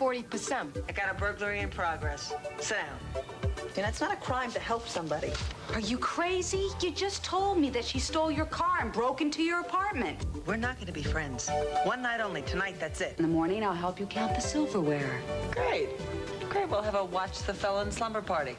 40%. I got a burglary in progress. Sit down. And it's not a crime to help somebody. Are you crazy? You just told me that she stole your car and broke into your apartment. We're not going to be friends. One night only. Tonight, that's it. In the morning, I'll help you count the silverware. Great. Great. We'll have a watch the felon slumber party.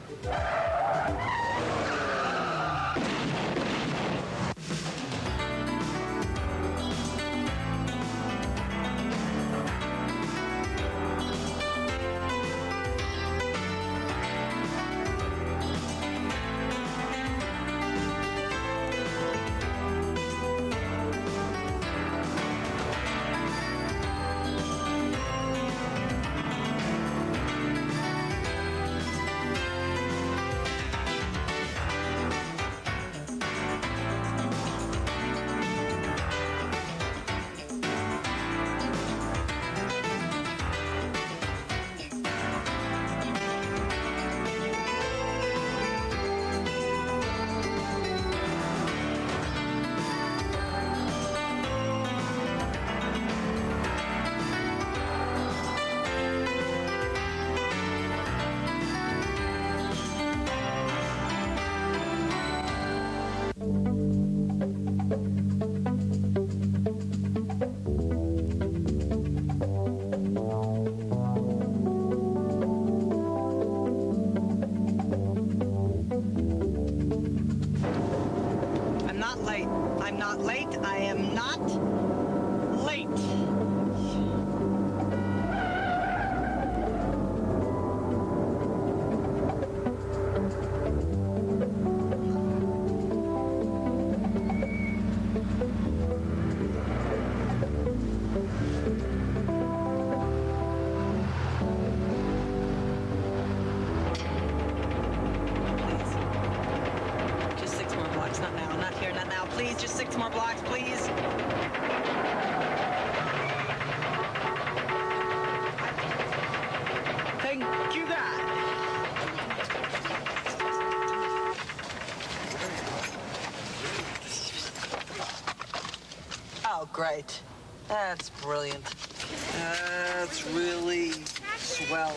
Great. That's brilliant. That's really swell.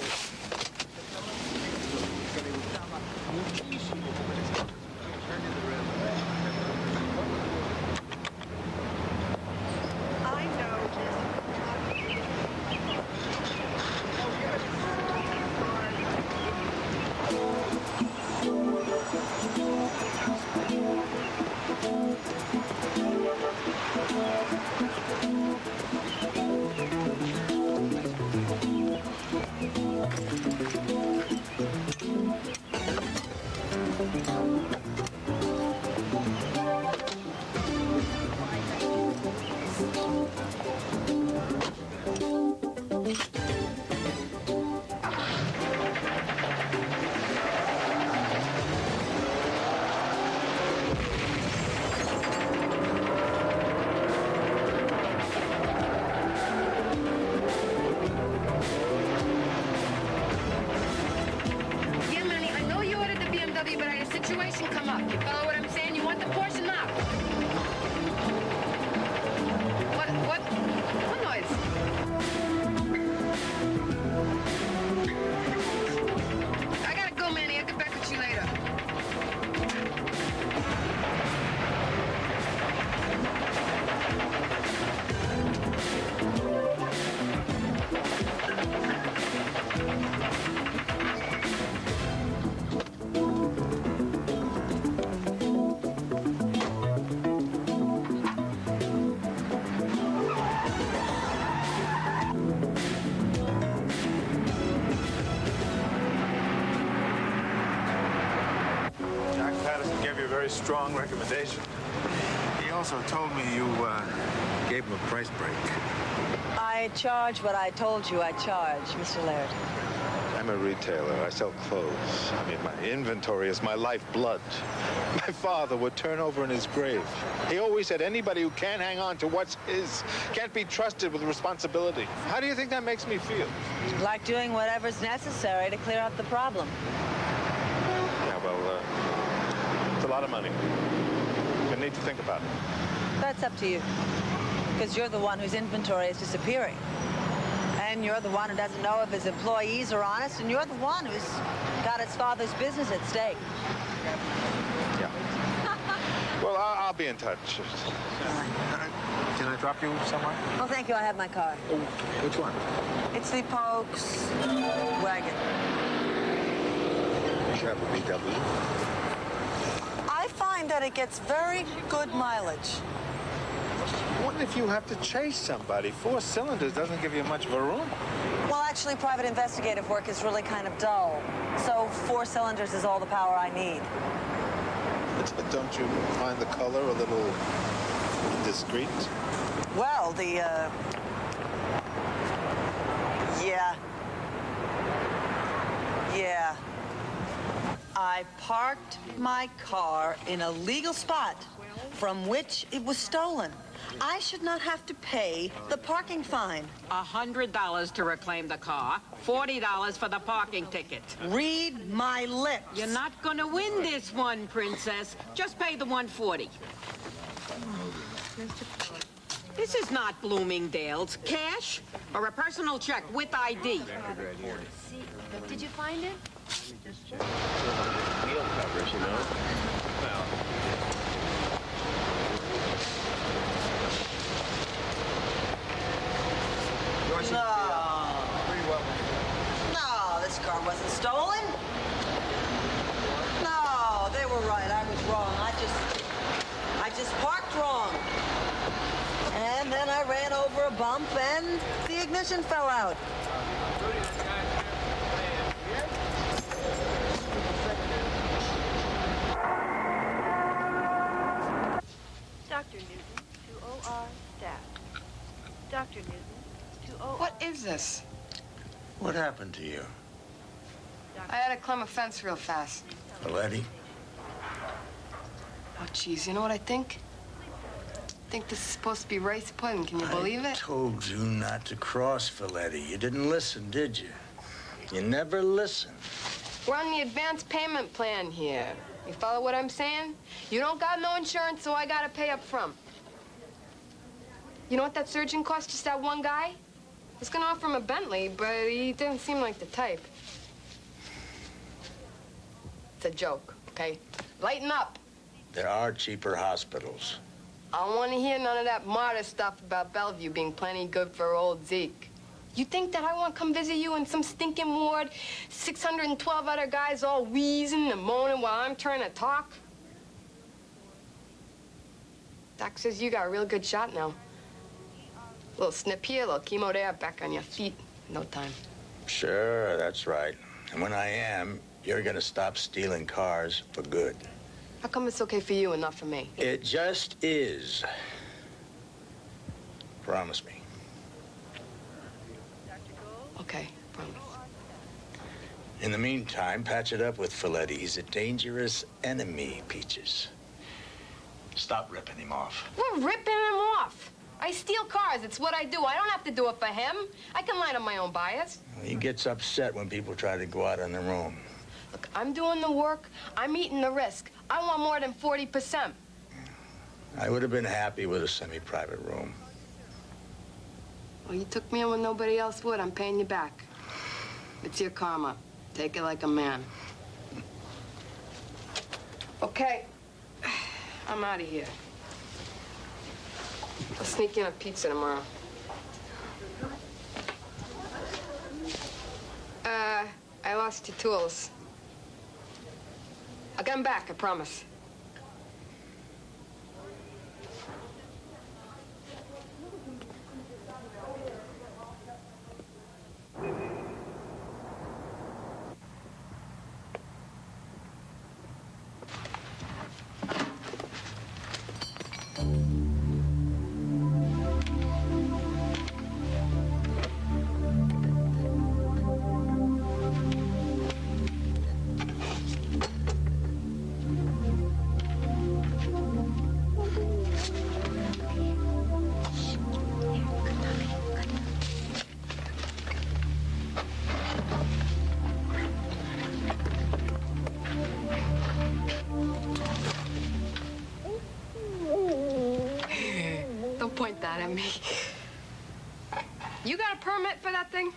Strong recommendation. He also told me you gave him a price break. I charge what I told you I charge, Mr. Laird. I'm a retailer. I sell clothes. I mean, my inventory is my lifeblood. My father would turn over in his grave. He always said anybody who can't hang on to what's his can't be trusted with responsibility. How do you think that makes me feel? Like doing whatever's necessary to clear up the problem. Yeah, well, it's a lot of money. You need to think about it. That's up to you. Because you're the one whose inventory is disappearing. And Ken, you're the one who doesn't know if his employees are honest, and you're the one who's got his father's business at stake. Yeah. Well, I'll be in touch. Can I drop you somewhere? Oh, thank you. I have my car. Oh, which one? It's the Pokes wagon. You have a VW? I find that it gets very good mileage. What if you have to chase somebody? 4 cylinders doesn't give you much of a room. Well, actually, private investigative work is really kind of dull. So 4 cylinders is all the power I need. Don't you find the color a little indiscreet? Well, Yeah. I parked my car in a legal spot from which it was stolen. I should not have to pay the parking fine. $100 to reclaim the car, $40 for the parking ticket. Read my lips. You're not gonna win this one, Princess. Just pay the $140. This is not Bloomingdale's. Cash or a personal check with ID. Did you find it? Wheel covers, you know. Well. No, this car wasn't stolen. No, they were right. I was wrong. I just parked wrong. And then I ran over a bump and the ignition fell out. Dr. Newton to OR staff. Dr. Newton to OR. What is this? What happened to you? I had to climb a fence real fast. Valetti? Oh, geez, you know what I think? I think this is supposed to be rice pudding. Can you believe I it? told you not to cross, Valetti. You didn't listen, did you? You never listen. We're on the advance payment plan here. You follow what I'm saying? You don't got no insurance, so I gotta pay up front. You know what that surgeon cost just that one guy? I was gonna offer him a Bentley, but he didn't seem like the type. It's a joke, okay? Lighten up. There are cheaper hospitals. I don't want to hear none of that martyr stuff about Bellevue being plenty good for old Zeke. You think that I want to come visit you in some stinking ward, 612 other guys all wheezing and moaning while I'm trying to talk? Doc says you got a real good shot now. A little snip here, a little chemo there, back on your feet. No time. Sure, that's right. And when I am, you're gonna stop stealing cars for good. How come it's okay for you and not for me? It just is. Promise me. Okay, promise. In the meantime, patch it up with Folletti. He's a dangerous enemy, Peaches. Stop ripping him off. We're ripping him off. I steal cars. It's what I do. I don't have to do it for him. I can line up my own bias. He gets upset when people try to go out on their own. Look, I'm doing the work. I'm eating the risk. I want more than 40%. I would have been happy with a semi-private room. Well, you took me in when nobody else would. I'm paying you back. It's your karma. Take it like a man. Okay. I'm out of here. I'll sneak in a pizza tomorrow. I lost your tools. I'll get them back, I promise. Don't point that at me. You got a permit for that thing?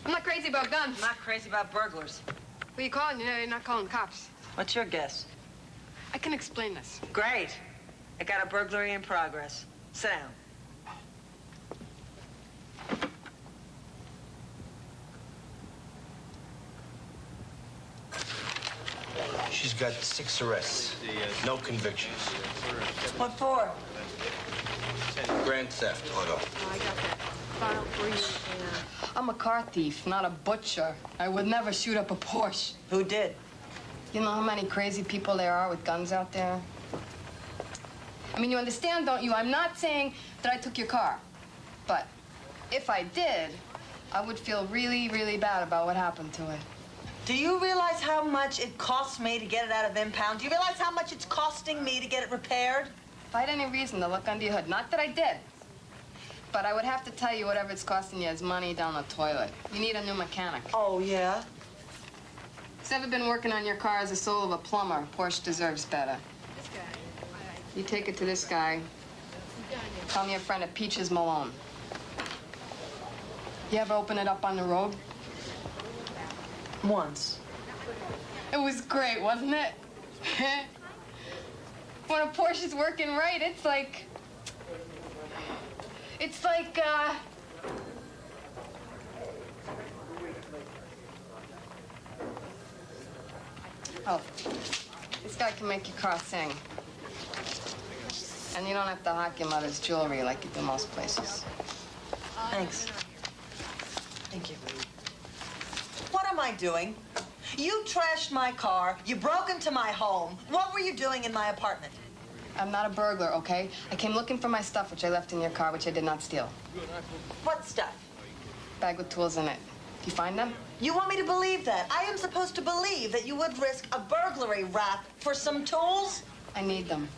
I'm not crazy about guns. I'm not crazy about burglars. What are you calling? You're not calling cops. What's your guess? I can explain this. Great. I got a burglary in progress. Sit down. She's got 6 arrests. No convictions. What for? Grand theft auto. I got that file for you. I'm a car thief, not a butcher. I would never shoot up a Porsche. Who did? You know how many crazy people there are with guns out there? I mean, you understand, don't you? I'm not saying that I took your car. But if I did, I would feel really, really bad about what happened to it. Do you realize how much it costs me to get it out of impound? Do you realize how much it's costing me to get it repaired? If I had any reason to look under your hood, not that I did, but I would have to tell you whatever it's costing you is money down the toilet. You need a new mechanic. Oh, yeah? Who's ever been working on your car as the soul of a plumber? Porsche deserves better. You take it to this guy. Tell me a friend of Peaches Malone. You ever open it up on the road? Once. It was great, wasn't it? When a Porsche's working right, it's like... Oh, this guy can make your car sing. And you don't have to hawk your mother's jewelry like you do most places. Thanks. Thank you. What am I doing? You trashed my car. You broke into my home. What were you doing in my apartment? I'm not a burglar, okay? I came looking for my stuff, which I left in your car, which I did not steal. What stuff? Bag with tools in it. Did you find them? You want me to believe that? I am supposed to believe that you would risk a burglary rap for some tools? I need them.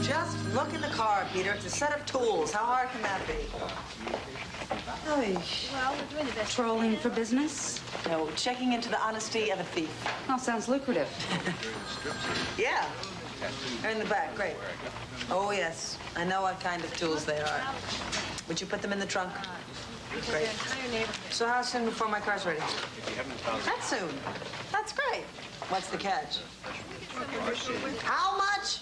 Just look in the car, Peter. It's a set of tools. How hard can that be? Oy. Well, we're doing the best. Trolling for business? No, checking into the honesty of a thief. Oh, sounds lucrative. Yeah. They're in the back. Great. Oh, yes. I know what kind of tools they are. Would you put them in the trunk? Great. So how soon before my car's ready? Not soon. That's great. What's the catch? How much?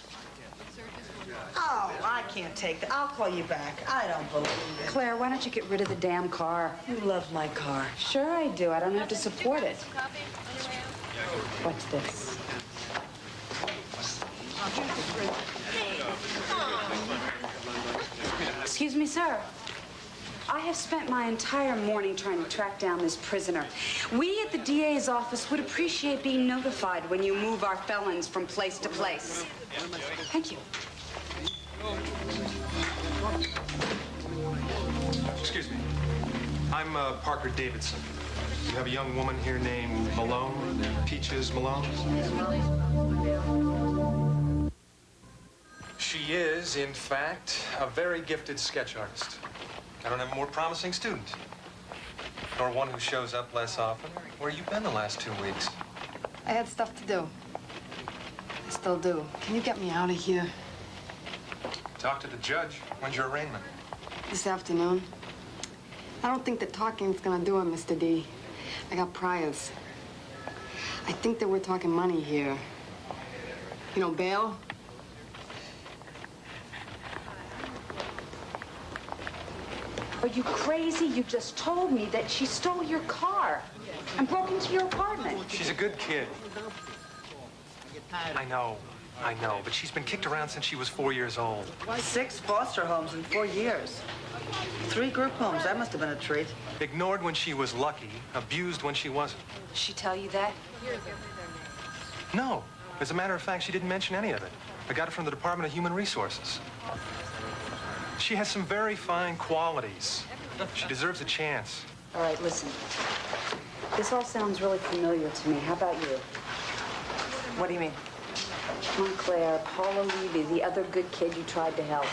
Oh, I can't take that. I'll call you back. I don't believe it. Claire, why don't you get rid of the damn car? You love my car. Sure I do. I don't have to support it. What's this? Excuse me, sir. I have spent my entire morning trying to track down this prisoner. We at the DA's office would appreciate being notified when you move our felons from place to place. Thank you. Excuse me. I'm Parker Davidson. You have a young woman here named Malone, Peaches Malone? She is, in fact, a very gifted sketch artist. I don't have a more promising student. Nor one who shows up less often. Where you been the last 2 weeks? I had stuff to do. I still do. Can you get me out of here? Talk to the judge. When's your arraignment? This afternoon. I don't think that talking's gonna do it, Mr. D. I got priors. I think that we're talking money here. You know, bail? Are you crazy? You just told me that she stole your car and broke into your apartment. She's a good kid. I know, but she's been kicked around since she was 4 years old. 6 foster homes in 4 years. 3 group homes. That must have been a treat. Ignored when she was lucky, abused when she wasn't. Did she tell you that? No. As a matter of fact, she didn't mention any of it. I got it from the Department of Human Resources. She has some very fine qualities. She deserves a chance. All right, listen. This all sounds really familiar to me. How about you? What do you mean? Montclair, Paula Levy, the other good kid you tried to help.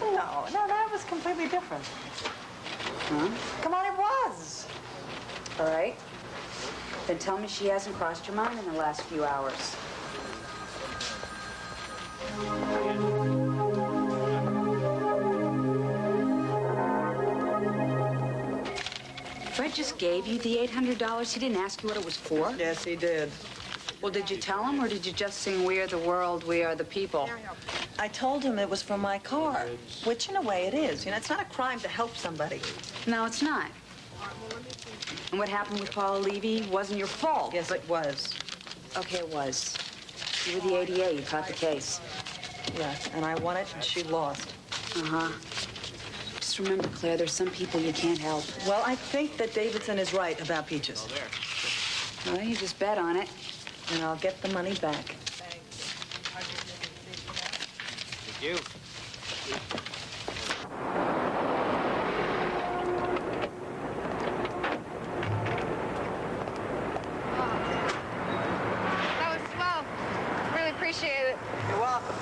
No, that was completely different. Huh? Come on, it was. All right. Then tell me she hasn't crossed your mind in the last few hours. Fred just gave you the $800. He didn't ask you what it was for? Yes, he did. Well, did you tell him, or did you just sing We Are the World, We Are the People? I told him it was for my car, which in a way it is. You know, it's not a crime to help somebody. No, it's not. And what happened with Paula Levy wasn't your fault. Yes, it was. Okay, it was. You were the ADA. You caught the case. Yes, and I won it and she lost. Uh-huh. Just remember, Claire, there's some people you can't help. Well, I think that Davidson is right about Peaches. Well, you just bet on it. And I'll get the money back. Thank you. That was swell. Really appreciate it. You're welcome.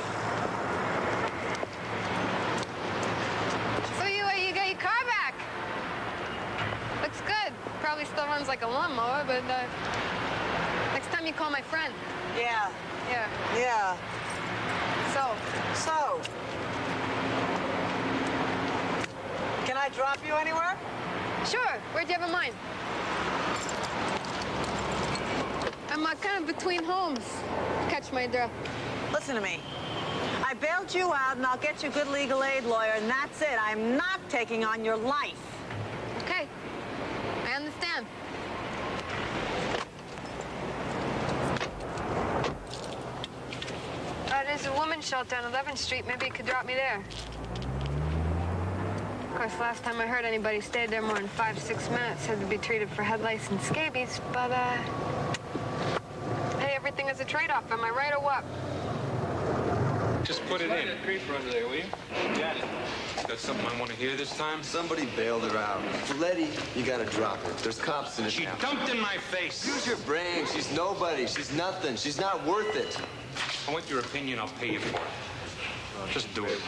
So you got your car back. Looks good. Probably still runs like a lawnmower, but next time you call my friend. Yeah. Yeah. Yeah. So, can I drop you anywhere? sure. Where'd you have in mind? I'm kind of between homes. Catch my drift. Listen to me. I bailed you out, and I'll get you a good legal aid lawyer, and that's it. I'm not taking on your life. Okay. I understand. There's a women's shelter on 11th Street. Maybe you could drop me there. Of course, last time I heard anybody stayed there more than 5 to 6 minutes had to be treated for head lice and scabies, but, hey, everything is a trade-off. Am I right or what? Just put it in. Creeper under there, will you? Got it. Got something I want to hear this time? Somebody bailed her out. Letty, you gotta drop her. There's cops in it She now. dumped in my face. Use your brain. She's nobody. She's nothing. She's not worth it. I want your opinion. I'll pay you for it. Just do it.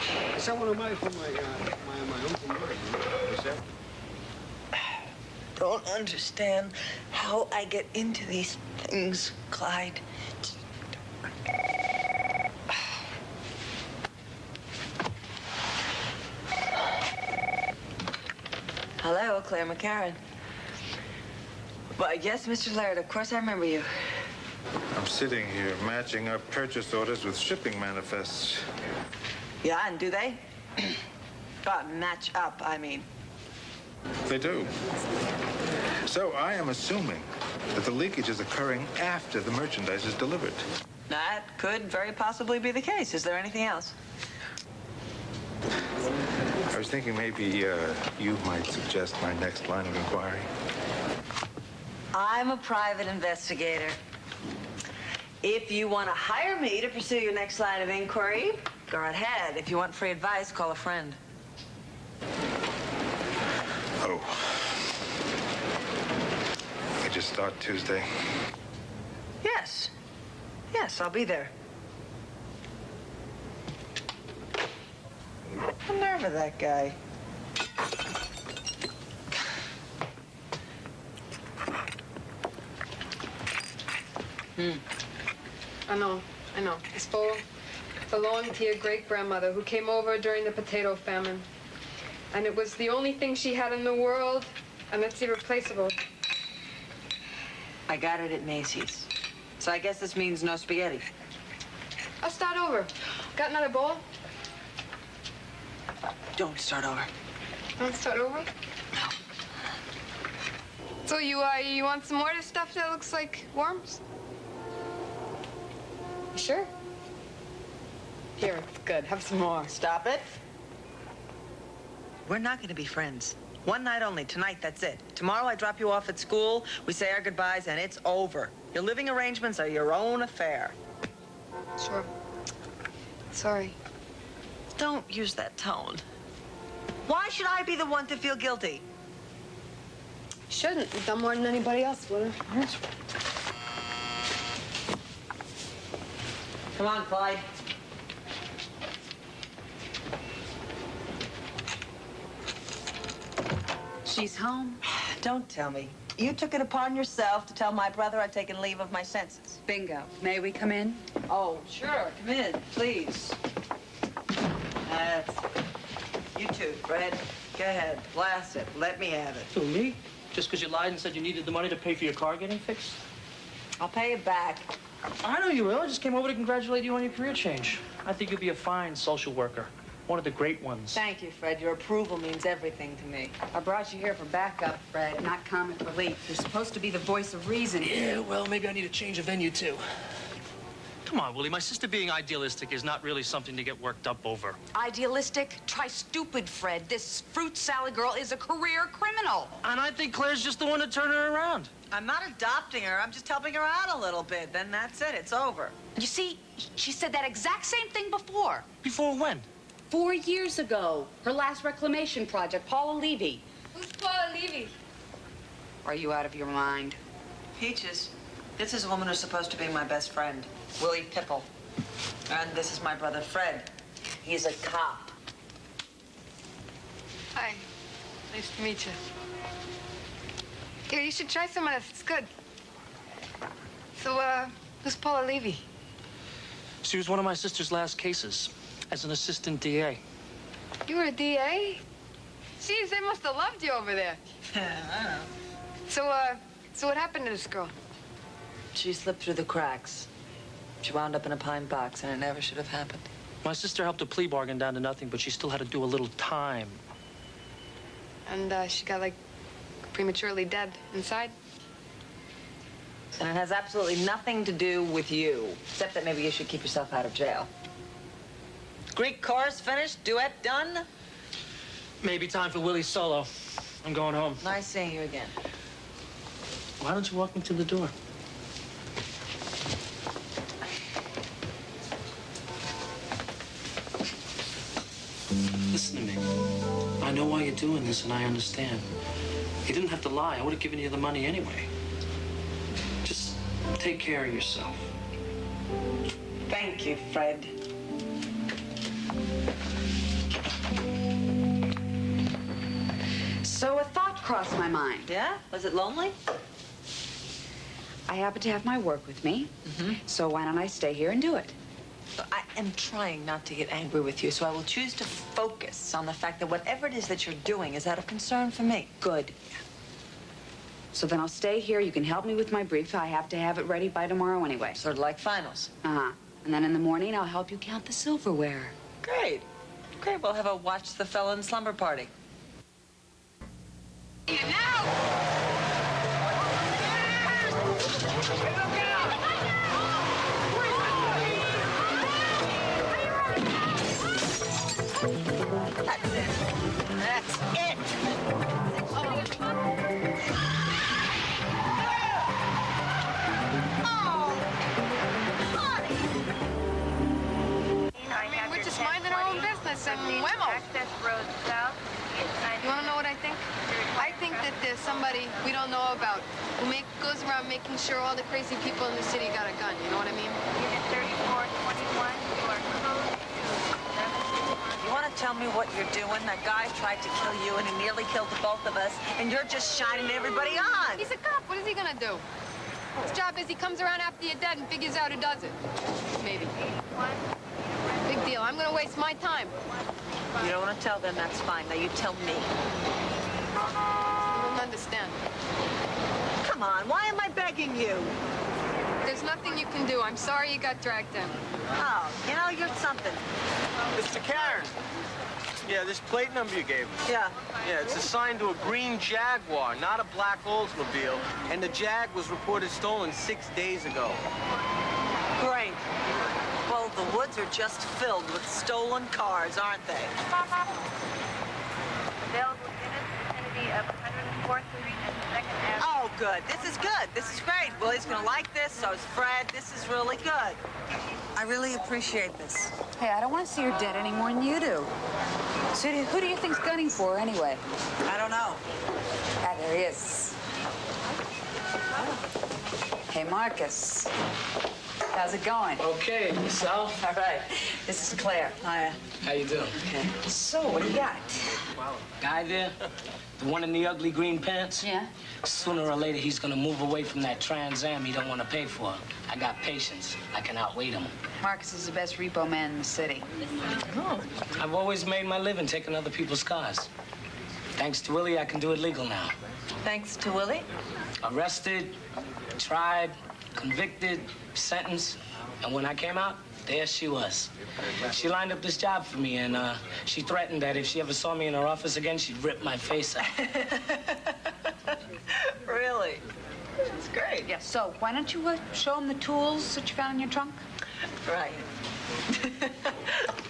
Don't understand how I get into these things, Clyde. Hello, Claire McCarran. Well, yes, Mr. Laird, of course I remember you. I'm sitting here matching up purchase orders with shipping manifests. Yeah, and do they? Match up, I mean. They do. So I am assuming that the leakage is occurring after the merchandise is delivered. That could very possibly be the case. Is there anything else? I was thinking maybe you might suggest my next line of inquiry. I'm a private investigator. If you want to hire me to pursue your next line of inquiry, go right ahead. If you want free advice, call a friend. Oh. I just start Tuesday. Yes. Yes, I'll be there. The nerve of that guy. I know. This bowl belonged to your great-grandmother who came over during the potato famine. And it was the only thing she had in the world, and it's irreplaceable. I got it at Macy's. So I guess this means no spaghetti. I'll start over. Got another bowl? Don't start over. Don't start over? No. So you want some more of this stuff that looks like worms? You sure? Here, it's good. Have some more. Stop it. We're not going to be friends. One night only. Tonight, that's it. Tomorrow, I drop you off at school. We say our goodbyes, and it's over. Your living arrangements are your own affair. Sure. Sorry. Don't use that tone. Why should I be the one to feel guilty? Shouldn't. You've done more than anybody else would have. Come on, Clyde. She's home. Don't tell me. You took it upon yourself to tell my brother I'd taken leave of my senses. Bingo. May we come in? Oh, sure. Come in, please. That's... You too, Fred. Go ahead. Blast it. Let me have it. Who, me? Just because you lied and said you needed the money to pay for your car getting fixed? I'll pay it back. I know you will. I just came over to congratulate you on your career change. I think you'll be a fine social worker. One of the great ones. Thank you, Fred. Your approval means everything to me. I brought you here for backup, Fred, not comic relief. You're supposed to be the voice of reason. Yeah, well, maybe I need a change of venue, too. Come on, Willie. My sister being idealistic is not really something to get worked up over. Idealistic? Try stupid, Fred. This fruit salad girl is a career criminal. And I think Claire's just the one to turn her around. I'm not adopting her. I'm just helping her out a little bit. Then that's it. It's over. You see, she said that exact same thing before. Before when? 4 years ago. Her last reclamation project, Paula Levy. Who's Paula Levy? Are you out of your mind? Peaches, this is a woman who's supposed to be my best friend, Willie Pipple. And this is my brother, Fred. He's a cop. Hi. Nice to meet you. Here, you should try some of this. It's good. So, who's Paula Levy? She was one of my sister's last cases as an assistant DA. You were a DA? Jeez, they must have loved you over there. I know. So what happened to this girl? She slipped through the cracks. She wound up in a pine box, and it never should have happened. My sister helped a plea bargain down to nothing, but she still had to do a little time. And, she got, like, prematurely dead inside? And it has absolutely nothing to do with you, except that maybe you should keep yourself out of jail. Greek chorus finished, duet done? Maybe time for Willie's solo. I'm going home. Nice seeing you again. Why don't you walk me to the door? Listen to me. I know why you're doing this, and I understand. You didn't have to lie. I would have given you the money anyway. Just take care of yourself. Thank you, Fred. So a thought crossed my mind. Yeah? Was it lonely? I happen to have my work with me, so why don't I stay here and do it? I am trying not to get angry with you, so I will choose to focus on the fact that whatever it is that you're doing is out of concern for me. Good. So then I'll stay here. You can help me with my brief. I have to have it ready by tomorrow anyway. Sort of like finals. Uh-huh. And then in the morning, I'll help you count the silverware. Great. Great. We'll have a watch the felon slumber party. That's it. We're just minding our own business and whammo. You want to know what I think? I think that there's somebody we don't know about who goes around making sure all the crazy people in the city got a gun. You know what I mean? You want to tell me what you're doing? That guy tried to kill you, and he nearly killed the both of us, and you're just shining everybody on. He's a cop. What is he gonna do? His job is he comes around after you're dead and figures out who does it. Maybe. Big deal. I'm gonna waste my time. You don't want to tell them, that's fine. Now you tell me. I don't understand. Come on, why am I begging you? There's nothing you can do. I'm sorry you got dragged in. Oh, you know, you're something. Mr. Karen. Yeah, this plate number you gave us. Yeah. Yeah, it's assigned to a green Jaguar, not a black Oldsmobile. And the Jag was reported stolen 6 days ago. Great. Well, the woods are just filled with stolen cars, aren't they? Available units, vicinity of 104th Street and 2nd Avenue. Oh, good. This is good. This is great. Willie's gonna like this, so is Fred. This is really good. I really appreciate this. Hey, I don't want to see her dead any more than you do. So who do you think's gunning for her anyway? I don't know. Ah, there he is. Hey, Marcus. How's it going? Okay, yourself? All right. This is Claire. Hiya. How you doing? Okay. So, what do you got? Guy there? The one in the ugly green pants? Yeah. Sooner or later, he's gonna move away from that Trans Am he don't want to pay for. I got patience. I can outwait him. Marcus is the best repo man in the city. Oh. I've always made my living taking other people's cars. Thanks to Willie, I can do it legal now. Thanks to Willie? Arrested, tried, convicted, sentenced, and when I came out, there she was. She lined up this job for me, and she threatened that if she ever saw me in her office again, she'd rip my face out. Really? That's great. Yeah, so why don't you show him the tools that you found in your trunk? Right.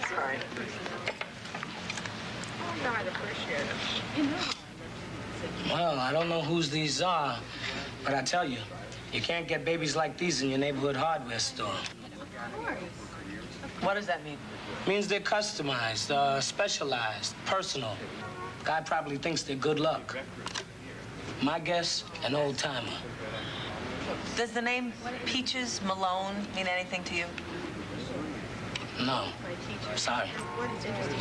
Sorry. I'd appreciate it. Well, I don't know whose these are, but I tell you, you can't get babies like these in your neighborhood hardware store. What does that mean? Means they're customized, specialized, personal. Guy probably thinks they're good luck. My guess, an old timer. Does the name Peaches Malone mean anything to you? No. Sorry.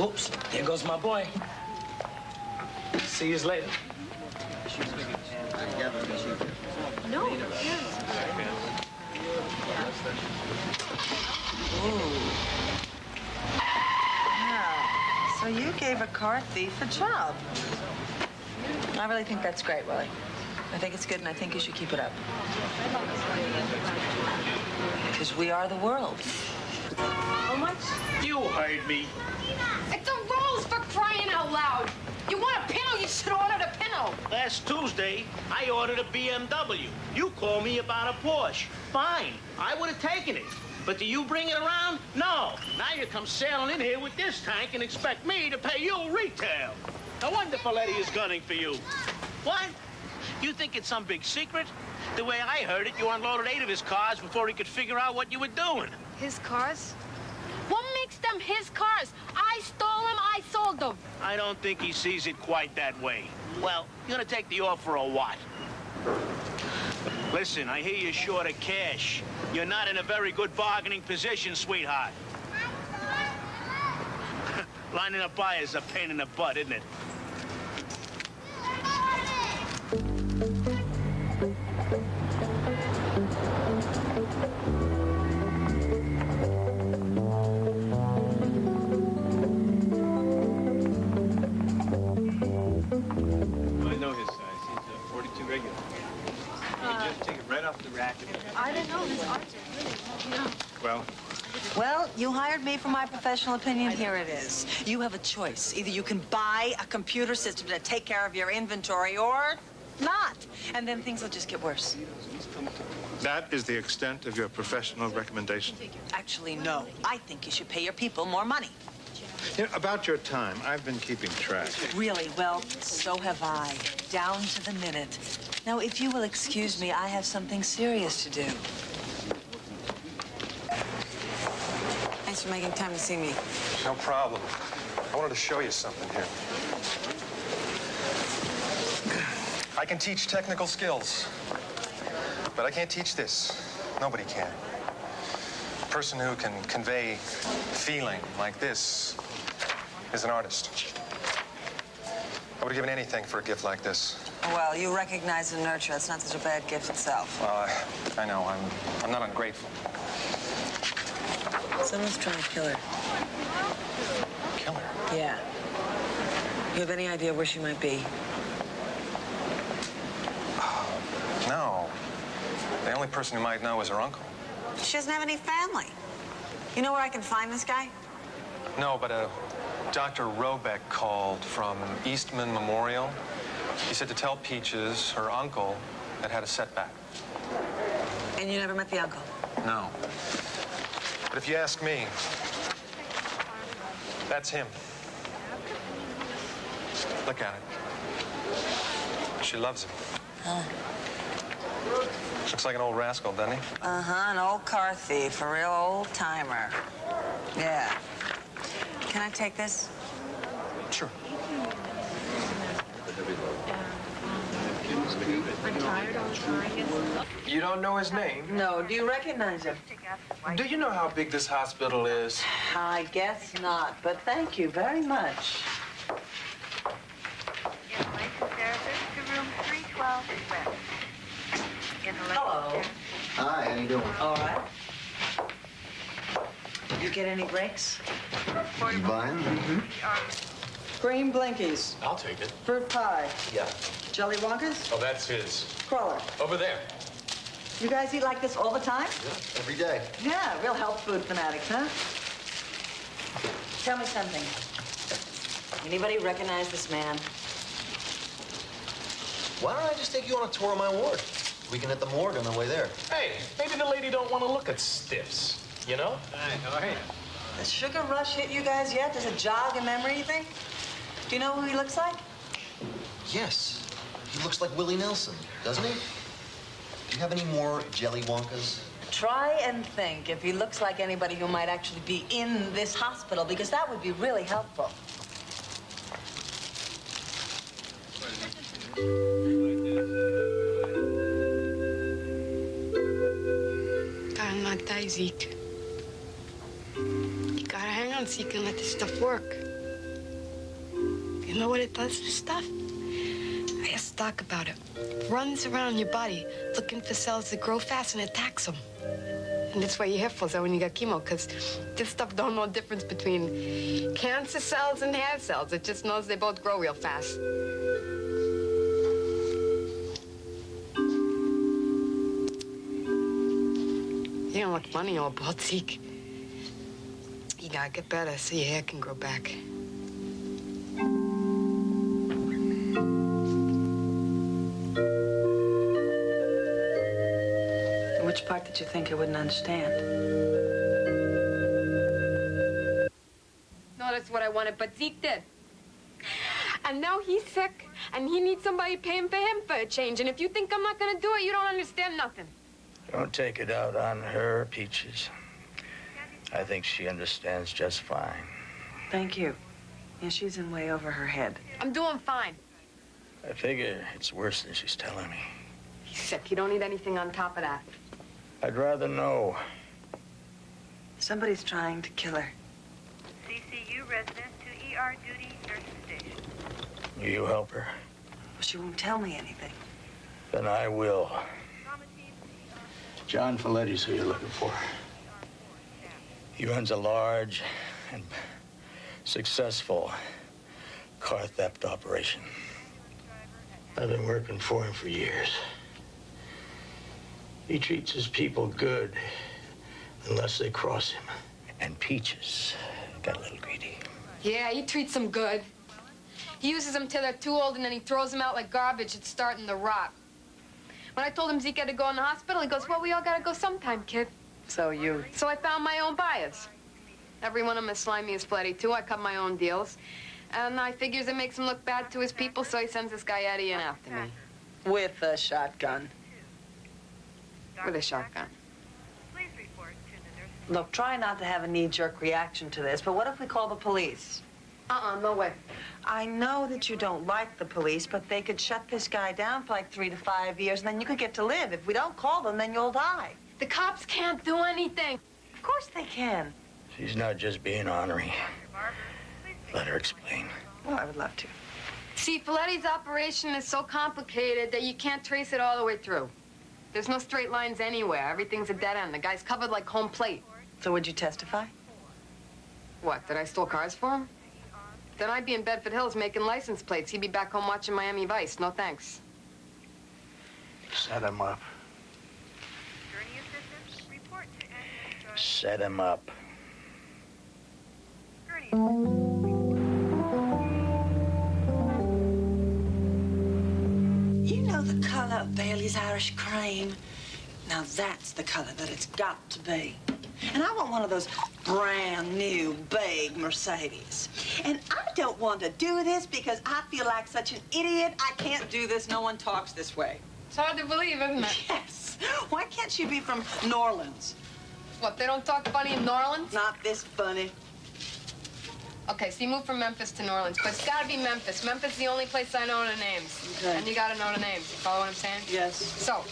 Oops, there goes my boy. See you later. No. Ooh. Yeah. So you gave a car thief a job. I really think that's great, Willie. I think it's good, and I think you should keep it up. Because we are the world. How much? You heard me. It's a Rolls for crying out loud. You want a Pinto, you should order the Pinto. Last Tuesday, I ordered a BMW. You called me about a Porsche. Fine, I would have taken it. But do you bring it around? No. Now you come sailing in here with this tank and expect me to pay you retail. No wonder Folletti is gunning for you. What? You think it's some big secret? The way I heard it, you unloaded 8 of his cars before he could figure out what you were doing. His cars? What makes them his cars? I stole them, I sold them. I don't think he sees it quite that way. Well, you gonna take the offer or what? Listen, I hear you're short of cash. You're not in a very good bargaining position, sweetheart. Lining up buyers is a pain in the butt, isn't it? I know his size. He's 42 regular. You just take it right off the rack. I didn't know this Archer. Well, Well, you hired me for my professional opinion. Here it is. You have a choice. Either you can buy a computer system to take care of your inventory or not. And then things will just get worse. That is the extent of your professional recommendation. Actually, no. I think you should pay your people more money. You know, about your time, I've been keeping track. Really? Well, so have I. Down to the minute. Now, if you will excuse me, I have something serious to do. Thanks for making time to see me. no problem. I wanted to show you something here. I can teach technical skills, but I can't teach this. Nobody can. A person who can convey feeling like this is an artist. I would have given anything for a gift like this. Well, you recognize and nurture. It's not such a bad gift itself. Well, I know. I'm not ungrateful. Someone's trying to kill her. Kill her? Yeah. You have any idea where she might be? No. The only person who might know is her uncle. She doesn't have any family. You know where I can find this guy? No, but Dr. Robeck called from Eastman Memorial. He said to tell Peaches her uncle had a setback. And you never met the uncle? No. But if you ask me, that's him. Look at it. She loves him. Huh. Looks like an old rascal, doesn't he? Uh-huh, an old car thief, a real old timer. Yeah. Can I take this? Sure. I'm tired of trying. You don't know his name? No. Do you recognize him? Do you know how big this hospital is? I guess not, but thank you very much. Yes, licensed therapist to room 312 West. Hello. Hi, how you doing? All right. Did you get any breaks? You buying? Green Blinkies. I'll take it. Fruit pie. Yeah. Jelly Wonkas. Oh, that's his. Cruller. Over there. You guys eat like this all the time? Yeah, every day. Yeah, real health food fanatics, huh? Tell me something. Anybody recognize this man? Why don't I just take you on a tour of my ward? We can hit the morgue on the way there. Hey, maybe the lady don't want to look at stiffs, you know? Has Sugar Rush hit you guys yet? Does it jog a memory, you think? Do you know who he looks like? Yes. He looks like Willie Nelson, doesn't he? Do you have any more Jelly Wonkas? Try and think if he looks like anybody who might actually be in this hospital, because that would be really helpful. Gotta not die, Zeke. You gotta hang on so you can let this stuff work. You know what it does, this stuff? I asked Doc about it. Runs around your body looking for cells that grow fast and attacks them. And that's why your hair falls out when you got chemo, because this stuff don't know the difference between cancer cells and hair cells. It just knows they both grow real fast. You don't look funny all bald, Zeke. You gotta get better so your hair can grow back. Which part did you think I wouldn't understand? No, that's what I wanted, but Zeke did. And now he's sick, and he needs somebody paying for him for a change. And if you think I'm not gonna do it, you don't understand nothing. Don't take it out on her, Peaches. I think she understands just fine. Thank you. Yeah, she's in way over her head. I'm doing fine. I figure it's worse than she's telling me. He's sick. You don't need anything on top of that. I'd rather know. Somebody's trying to kill her. CCU resident to ER duty, nurse station. You help her? She won't tell me anything. Then I will. John Folletti's who you're looking for. He runs a large and successful car theft operation. I've been working for him for years. He treats his people good unless they cross him. And Peaches got a little greedy. Yeah, he treats them good. He uses them till they're too old, and then he throws them out like garbage that's starting to rot. When I told him Zeke had to go in the hospital, he goes, well, we all gotta go sometime, kid. So I found my own buyers. Every one of them is slimy as Fletty, too. I cut my own deals. And I figures it makes him look bad to his people, so he sends this guy Eddie in after me. With a shotgun. With a shotgun. Look, try not to have a knee-jerk reaction to this, but what if we call the police? No way. I know that you don't like the police, but they could shut this guy down for like 3 to 5 years, and then you could get to live. If we don't call them, then you'll die. The cops can't do anything. Of course they can. She's not just being ornery. Let her explain. Well, I would love to. See, Folletti's operation is so complicated that you can't trace it all the way through. There's no straight lines anywhere. Everything's a dead end. The guy's covered like home plate. So would you testify? What, that I stole cars for him? Then I'd be in Bedford Hills making license plates. He'd be back home watching Miami Vice. No thanks. Set him up. Set him up. You know the color of Bailey's Irish Cream? Now that's the color that it's got to be. And I want one of those brand new big Mercedes. And I don't want to do this because I feel like such an idiot. I can't do this. No one talks this way. It's hard to believe, isn't it? Yes. Why can't she be from New Orleans? What, they don't talk funny in New Orleans? Not this funny. Okay, so you moved from Memphis to New Orleans, but it's gotta be Memphis. Memphis is the only place I know the names. Okay. And you gotta know the names. You follow what I'm saying? Yes. So,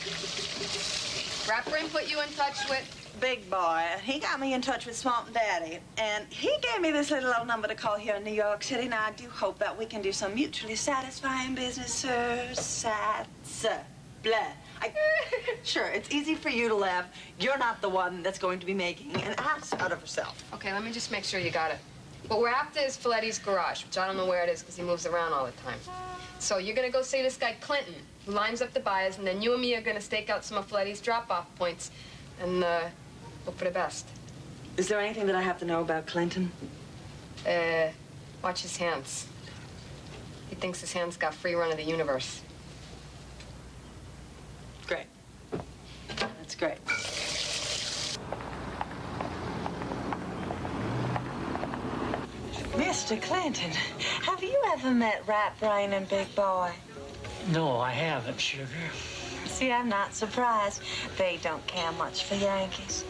Rapperin put you in touch with? Big boy. He got me in touch with Swamp Daddy, and he gave me this little old number to call here in New York City. Now, I do hope that we can do some mutually satisfying business, sir. Blah. Sure, it's easy for you to laugh. You're not the one that's going to be making an ass out of herself. Okay, let me just make sure you got it. What we're after is Folletti's garage, which I don't know where it is because he moves around all the time. So you're gonna go see this guy Clinton, who lines up the buyers, and then you and me are gonna stake out some of Folletti's drop-off points and hope for the best. Is there anything that I have to know about Clinton? Watch his hands. He thinks his hands got free run of the universe. Great. That's great. Mr. Clinton, have you ever met Rat Brain and Big Boy? No, I haven't, Sugar. See, I'm not surprised. They don't care much for Yankees.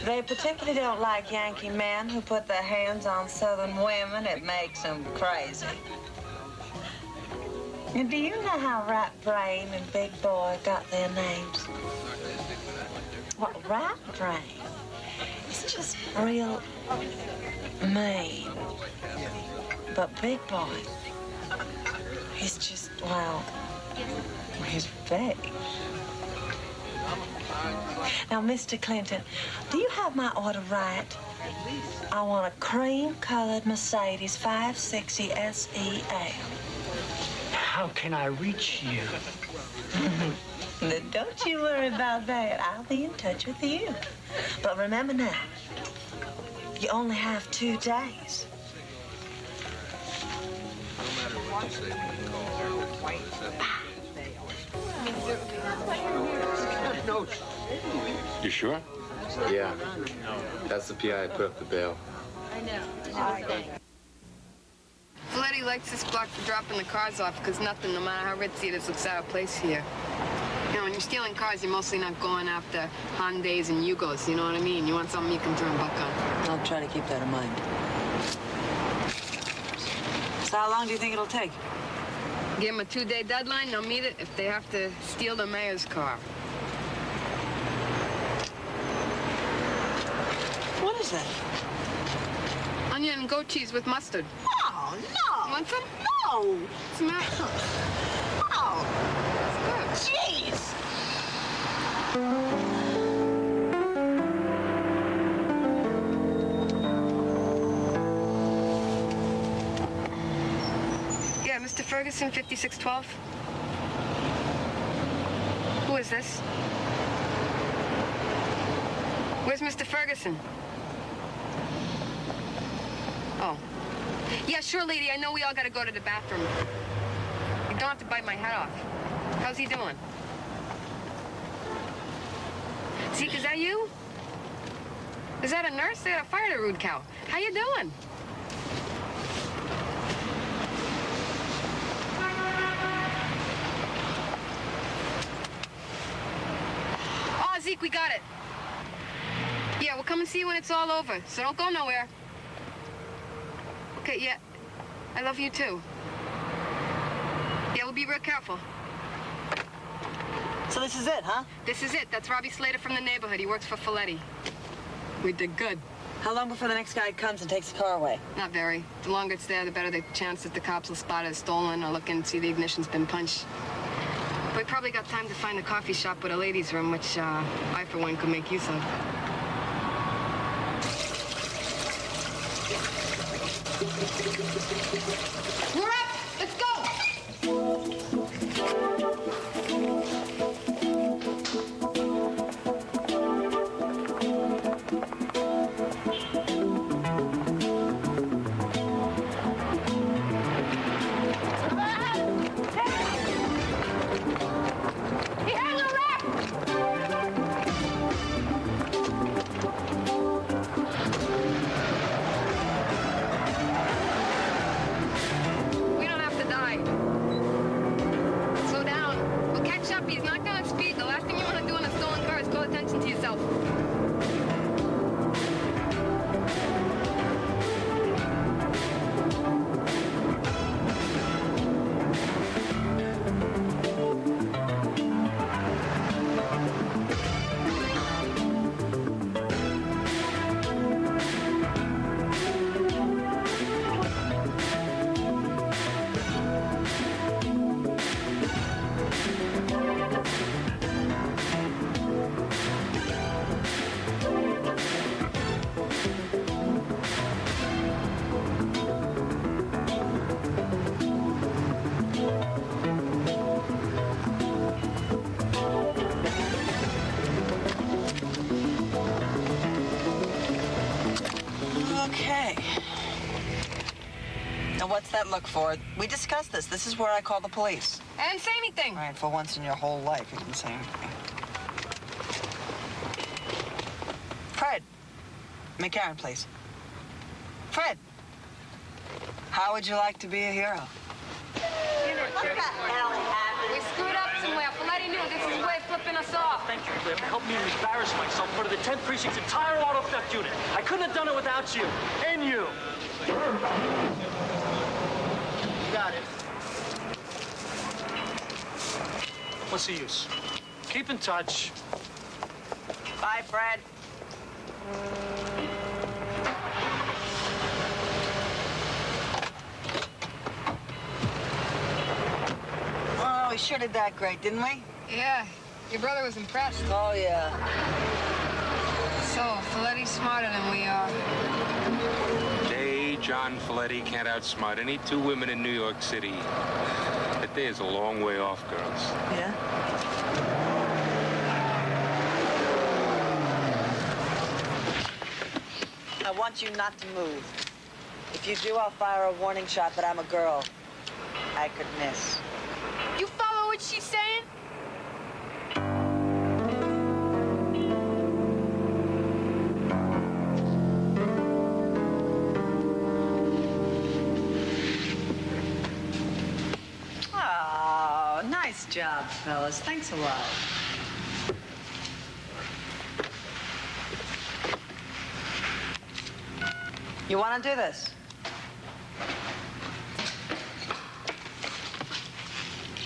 They particularly don't like Yankee men who put their hands on Southern women. It makes them crazy. And do you know how Rat Brain and Big Boy got their names? Well, Rat Brain is just real mean. But Big Boy, he's just, well, he's big. Now, Mr. Clinton, do you have my order right? I want a cream-colored Mercedes 560 SEL. How can I reach you? Don't you worry about that. I'll be in touch with you. But remember now, you only have 2 days. You sure? Yeah. That's the PI I put up the bail. Folletti likes this block for dropping the cars off because nothing, no matter how ritzy it is, looks out of place here. You know, when you're stealing cars, you're mostly not going after Hyundais and Yugos, you know what I mean? You want something you can turn buck on. I'll try to keep that in mind. So how long do you think it'll take? Give them a 2-day deadline, they'll meet it if they have to steal the mayor's car. What is that? Onion and goat cheese with mustard. Oh, no. You want some? No. What's the matter? Oh. Jeez. Yeah, Mr. Ferguson, 5612. Who is this? Where's Mr. Ferguson? Oh. Yeah, sure, lady. I know we all gotta go to the bathroom. You don't have to bite my head off. How's he doing? Zeke, is that you? Is that a nurse? They gotta fire the rude cow. How you doing? Oh, Zeke, we got it. Yeah, we'll come and see you when it's all over, so don't go nowhere. Okay, yeah. I love you, too. Yeah, we'll be real careful. So this is it, huh? This is it. That's Robbie Slater from the neighborhood. He works for Folletti. We did good. How long before the next guy comes and takes the car away? Not very. The longer it's there, the better the chance that the cops will spot it stolen or look and see the ignition's been punched. But we probably got time to find a coffee shop with a ladies' room, which I, for one, could make use of. We're up! Let's go! He has a wreck! We don't have to die. Slow down. We'll catch up. He's not gonna speed. The last thing you want to do in a stolen car is call attention to yourself. that look for? We discussed this. This is where I call the police. I didn't say anything. All right, for once in your whole life, you didn't say anything. Fred. McCarran, please. Fred. How would you like to be a hero? We screwed up somewhere. Folletti knew this is his way of flipping us off. Thank you, Cliff. Help me embarrass myself in front of the 10th Precinct's entire auto theft unit. I couldn't have done it without you. And you. You got it. What's the use? Keep in touch. Bye, Fred. Oh, we sure did that great, didn't we? Yeah. Your brother was impressed. Oh, yeah. So, Folletti's smarter than we are. John Folletti can't outsmart any two women in New York City. That day is a long way off, girls. Yeah? I want you not to move. If you do, I'll fire a warning shot, but I'm a girl. I could miss. You follow what she's saying? Oh, nice job, fellas. Thanks a lot. You want to do this?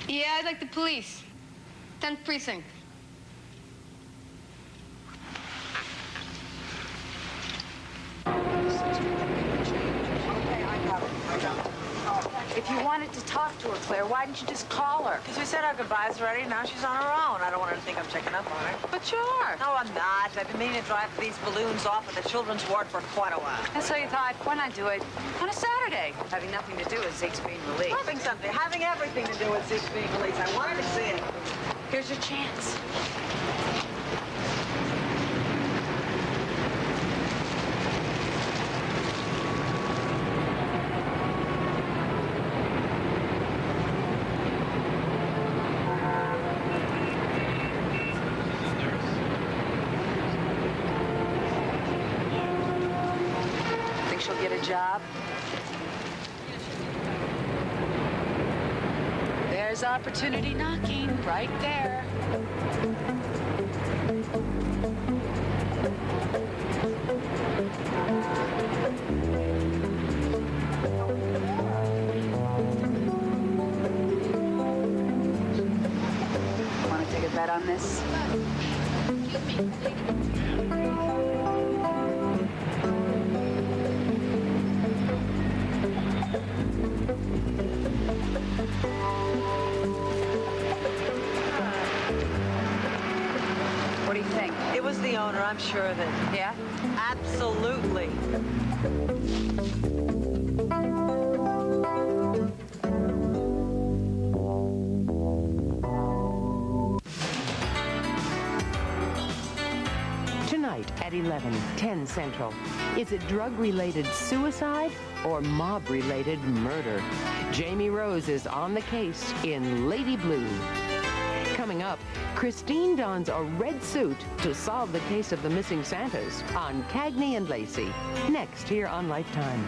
Yeah, I'd like the police. 10th Precinct. If you wanted to talk to her, Claire, why didn't you just call her? Because we said our goodbyes already. Now she's on her own. I don't want her to think I'm checking up on her. But you are. No, I'm not. I've been meaning to drive these balloons off at the children's ward for quite a while. And so you thought, why not do it on a Saturday? Having nothing to do with Zeke's being released. Having everything to do with Zeke's being released. I wanted to see it. Here's your chance. She'll get a job. There's opportunity knocking right there. Want to take a bet on this? What do you think? It was the owner, I'm sure of it. Yeah? Absolutely. Tonight at 11, 10 Central. Is it drug-related suicide or mob-related murder? Jamie Rose is on the case in Lady Blue. Coming up, Christine dons a red suit to solve the case of the missing Santas on Cagney and Lacey. Next here on Lifetime.